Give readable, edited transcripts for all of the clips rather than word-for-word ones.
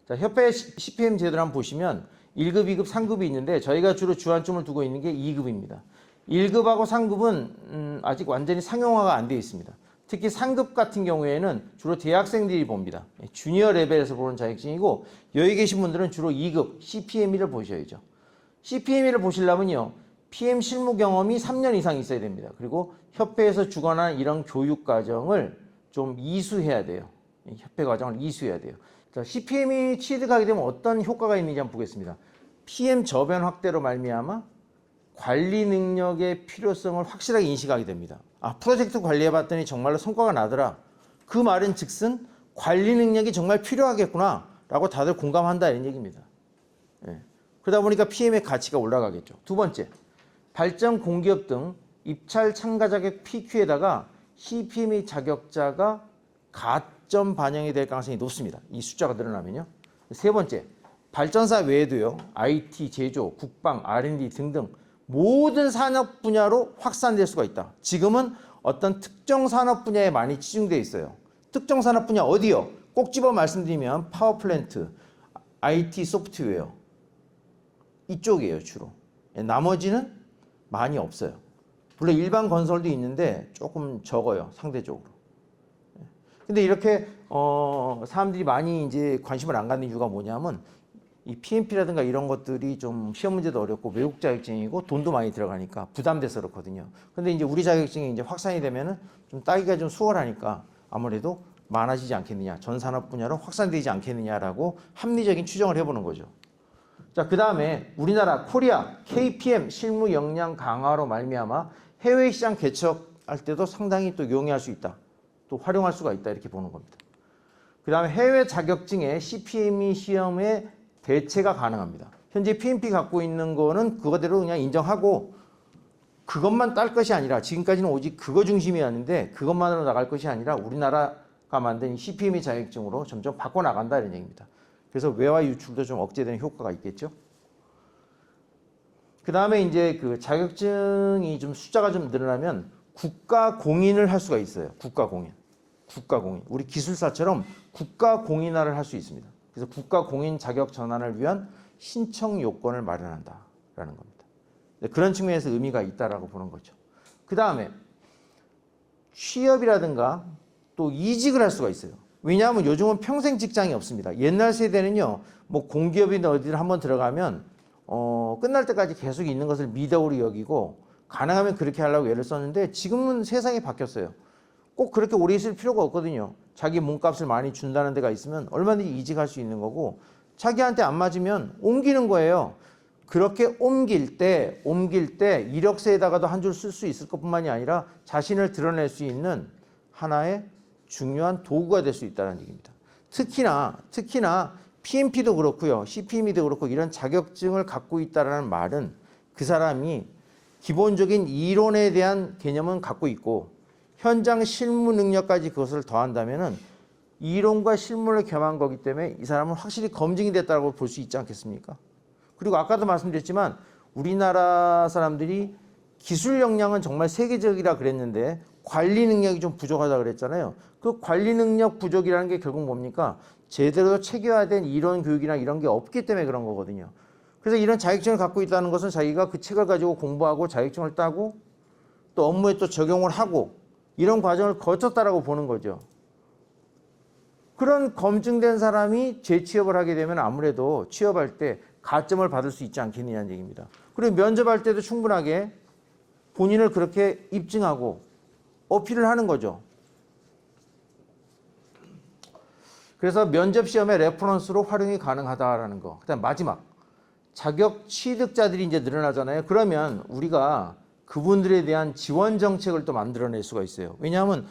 자, 협회 CPM 제도를 한번 보시면 1급, 2급, 3급이 있는데 저희가 주로 주안점을 두고 있는 게 2급입니다. 1급하고 3급은 아직 완전히 상용화가 안 되어 있습니다. 특히 상급 같은 경우에는 주로 대학생들이 봅니다. 주니어 레벨에서 보는 자격증이고 여기 계신 분들은 주로 2급 CPME를 보셔야죠. CPME를 보시려면요. PM 실무 경험이 3년 이상 있어야 됩니다. 그리고 협회에서 주관한 이런 교육 과정을 좀 이수해야 돼요. 협회 과정을 이수해야 돼요. 자, CPME 취득하게 되면 어떤 효과가 있는지 한번 보겠습니다. PM 저변 확대로 말미암아 관리 능력의 필요성을 확실하게 인식하게 됩니다. 아, 프로젝트 관리해봤더니 정말로 성과가 나더라. 그 말은 즉슨 관리 능력이 정말 필요하겠구나 라고 다들 공감한다 이런 얘기입니다. 예. 그러다 보니까 PM의 가치가 올라가겠죠. 두 번째, 발전 공기업 등 입찰 참가 자격 PQ에다가 CPME 자격자가 가점 반영이 될 가능성이 높습니다. 이 숫자가 늘어나면요. 세 번째, 발전사 외에도요. IT, 제조, 국방, R&D 등등 모든 산업 분야로 확산될 수가 있다. 지금은 어떤 특정 산업 분야에 많이 치중되어 있어요. 특정 산업 분야 어디요? 꼭 집어 말씀드리면 파워플랜트, IT 소프트웨어 이쪽이에요 주로. 나머지는 많이 없어요. 물론 일반 건설도 있는데 조금 적어요 상대적으로. 근데 이렇게 사람들이 많이 이제 관심을 안 갖는 이유가 뭐냐면 이 PMP라든가 이런 것들이 좀 시험 문제도 어렵고 외국 자격증이고 돈도 많이 들어가니까 부담돼서 그렇거든요. 근데 이제 우리 자격증이 이제 확산이 되면은 좀 따기가 좀 수월하니까 아무래도 많아지지 않겠느냐, 전 산업 분야로 확산되지 않겠느냐라고 합리적인 추정을 해보는 거죠. 자, 그 다음에 우리나라 코리아 KPM 실무 역량 강화로 말미암아 해외 시장 개척할 때도 상당히 또 용이할 수 있다, 또 활용할 수가 있다 이렇게 보는 겁니다. 그 다음에 해외 자격증의 CPME 시험에 대체가 가능합니다. 현재 PMP 갖고 있는 거는 그거대로 그냥 인정하고 그것만 딸 것이 아니라 지금까지는 오직 그거 중심이었는데 그것만으로 나갈 것이 아니라 우리나라가 만든 CPME 자격증으로 점점 바꿔나간다 이런 얘기입니다. 그래서 외화 유출도 좀 억제되는 효과가 있겠죠. 그 다음에 이제 그 자격증이 좀 숫자가 좀 늘어나면 국가 공인을 할 수가 있어요. 국가 공인. 국가 공인. 우리 기술사처럼 국가 공인화를 할 수 있습니다. 그래서 국가 공인 자격 전환을 위한 신청 요건을 마련한다라는 겁니다. 그런 측면에서 의미가 있다라고 보는 거죠. 그 다음에 취업이라든가 또 이직을 할 수가 있어요. 왜냐하면 요즘은 평생 직장이 없습니다. 옛날 세대는요, 뭐 공기업이나 어디를 한번 들어가면 끝날 때까지 계속 있는 것을 미덕으로 여기고 가능하면 그렇게 하려고 애를 썼는데 지금은 세상이 바뀌었어요. 꼭 그렇게 오래 있을 필요가 없거든요. 자기 몸값을 많이 준다는 데가 있으면 얼마든지 이직할 수 있는 거고 자기한테 안 맞으면 옮기는 거예요. 그렇게 옮길 때 이력서에다가도 한 줄 쓸 수 있을 것뿐만이 아니라 자신을 드러낼 수 있는 하나의 중요한 도구가 될 수 있다는 얘기입니다. 특히나 PMP도 그렇고요. CPME도 그렇고 이런 자격증을 갖고 있다는 말은 그 사람이 기본적인 이론에 대한 개념은 갖고 있고 현장 실무 능력까지 그것을 더한다면은 이론과 실무를 겸한 거기 때문에 이 사람은 확실히 검증이 됐다고 볼 수 있지 않겠습니까? 그리고 아까도 말씀드렸지만 우리나라 사람들이 기술 역량은 정말 세계적이라 그랬는데 관리 능력이 좀 부족하다 그랬잖아요. 그 관리 능력 부족이라는 게 결국 뭡니까? 제대로 체계화된 이론 교육이나 이런 게 없기 때문에 그런 거거든요. 그래서 이런 자격증을 갖고 있다는 것은 자기가 그 책을 가지고 공부하고 자격증을 따고 또 업무에 또 적용을 하고 이런 과정을 거쳤다라고 보는 거죠. 그런 검증된 사람이 재취업을 하게 되면 아무래도 취업할 때 가점을 받을 수 있지 않겠느냐는 얘기입니다. 그리고 면접할 때도 충분하게 본인을 그렇게 입증하고 어필을 하는 거죠. 그래서 면접 시험의 레퍼런스로 활용이 가능하다라는 거. 그다음 마지막 자격 취득자들이 이제 늘어나잖아요. 그러면 우리가 그분들에 대한 지원 정책을 또 만들어낼 수가 있어요. 왜냐하면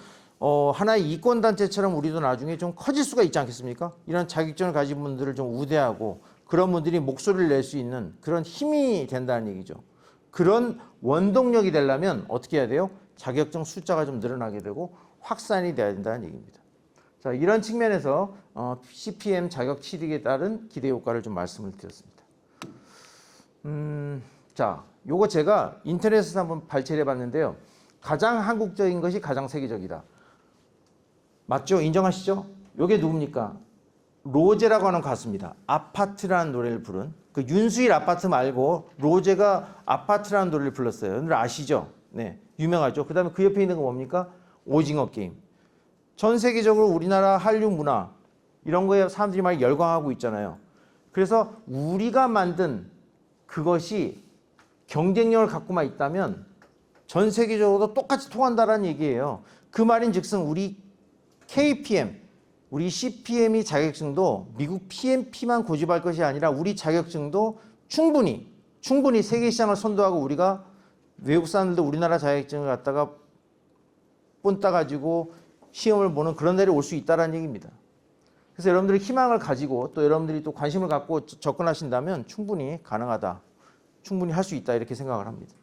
하나의 이권단체처럼 우리도 나중에 좀 커질 수가 있지 않겠습니까? 이런 자격증을 가진 분들을 좀 우대하고 그런 분들이 목소리를 낼 수 있는 그런 힘이 된다는 얘기죠. 그런 원동력이 되려면 어떻게 해야 돼요? 자격증 숫자가 좀 늘어나게 되고 확산이 돼야 된다는 얘기입니다. 자, 이런 측면에서 CPM 자격 취득에 따른 기대 효과를 좀 말씀을 드렸습니다. 자, 요거 제가 인터넷에서 한번 발췌를 해봤는데요. 가장 한국적인 것이 가장 세계적이다. 맞죠? 인정하시죠? 요게 누굽니까? 로제라고 하는 가수입니다. 아파트라는 노래를 부른 그 윤수일 아파트 말고 로제가 아파트라는 노래를 불렀어요. 여러분들 아시죠? 네, 유명하죠. 그다음에 그 옆에 있는 거 뭡니까? 오징어 게임. 전 세계적으로 우리나라 한류 문화 이런 거에 사람들이 많이 열광하고 있잖아요. 그래서 우리가 만든 그것이 경쟁력을 갖고만 있다면 전 세계적으로도 똑같이 통한다라는 얘기예요. 그 말인즉슨 우리 KPM, 우리 CPM이 자격증도 미국 PMP만 고집할 것이 아니라 우리 자격증도 충분히 세계 시장을 선도하고 우리가 외국 사람들도 우리나라 자격증을 갖다가 뽐따 가지고 시험을 보는 그런 날이 올 수 있다는 얘기입니다. 그래서 여러분들이 희망을 가지고 또 여러분들이 또 관심을 갖고 접근하신다면 충분히 가능하다. 충분히 할 수 있다 이렇게 생각을 합니다.